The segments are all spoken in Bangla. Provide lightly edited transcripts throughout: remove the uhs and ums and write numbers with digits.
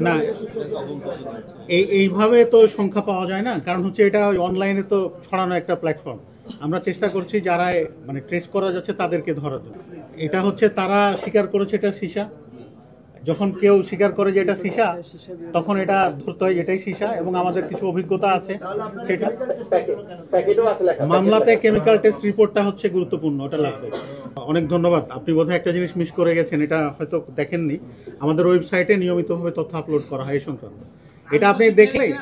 না, এইভাবে তো সংখ্যা পাওয়া যায় না, কারণ হচ্ছে এটা অনলাইনে তো ছড়ানো একটা প্ল্যাটফর্ম। আমরা চেষ্টা করছি যারা মানে ট্রেস করা যাচ্ছে তাদেরকে ধরার জন্য। এটা হচ্ছে তারা স্বীকার করেছে এটা সীসা। যখন কেউ স্বীকার করে যে এটা সীসা, তখন এটা ধরতে হয় এটাই সীসা, এবং আমাদের কিছু অভিজ্ঞতা আছে সেটা। মামলাতে কেমিক্যাল টেস্ট রিপোর্টটা হচ্ছে গুরুত্বপূর্ণ, ওটা লাগবে। অনেক ধন্যবাদ। আপনি বোধহয় একটা জিনিস মিস করে গেছেন, এটা হয়তো দেখেননি। আমাদের ওয়েবসাইটে নিয়মিতভাবে তথ্য আপলোড করা হয় এই সংক্রান্ত। এটা আপনি দেখলেই,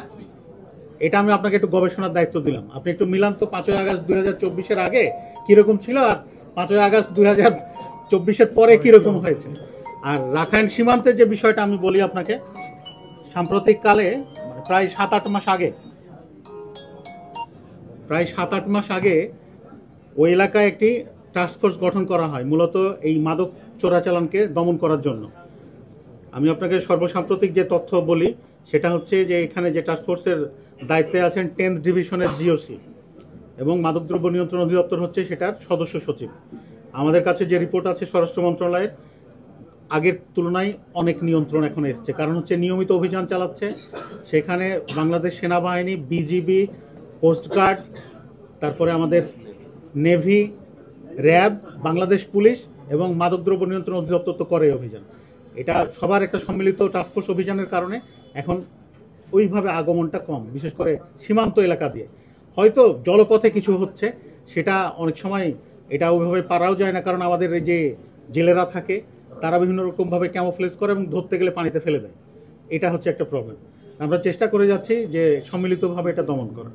এটা আমি আপনাকে একটু গবেষণার দায়িত্ব দিলাম। আপনি একটু মিলান তো 5ই আগস্ট 2024-এর আগে কিরকম ছিল আর 5ই আগস্ট 2024-এর পরে কিরকম হয়েছে। আর রাখাইন সীমান্তের যে বিষয়টা আমি বলি আপনাকে, সাম্প্রতিক কালে প্রায় 7-8 মাস আগে ওই এলাকায় একটি টাস্কফোর্স গঠন করা হয় মূলত এই মাদক চোরাচালানকে দমন করার জন্য। আমি আপনাকে সর্বসাম্প্রতিক যে তথ্য বলি সেটা হচ্ছে যে এখানে যে টাস্কফোর্সের দায়িত্বে আছেন 10th ডিভিশনের জিওসি, এবং মাদকদ্রব্য নিয়ন্ত্রণ অধিদপ্তর হচ্ছে সেটার সদস্য সচিব। আমাদের কাছে যে রিপোর্ট আছে স্বরাষ্ট্র মন্ত্রণালয়ের, আগের তুলনায় অনেক নিয়ন্ত্রণ এখন এসছে, কারণ হচ্ছে নিয়মিত অভিযান চালাচ্ছে। সেখানে বাংলাদেশ সেনাবাহিনী, বিজিবি, কোস্টগার্ড, তারপরে আমাদের নেভি, র্যাব, বাংলাদেশ পুলিশ এবং মাদকদ্রব্য নিয়ন্ত্রণ অধিদপ্তর তো করে অভিযান। এটা সবার একটা সম্মিলিত টাস্কফোর্স অভিযানের কারণে এখন ওইভাবে আগমনটা কম, বিশেষ করে সীমান্ত এলাকা দিয়ে। হয়তো জলপথে কিছু হচ্ছে, সেটা অনেক সময় এটা ওইভাবে পারাও যায় না, কারণ আমাদের এই যে জেলেরা থাকে তারা বিভিন্ন রকমভাবে ক্যামোফ্লেজ করে এবং ধরতে গেলে পানিতে ফেলে দেয়। এটা হচ্ছে একটা প্রবলেম। আমরা চেষ্টা করে যাচ্ছি যে সম্মিলিতভাবে এটা দমন করা।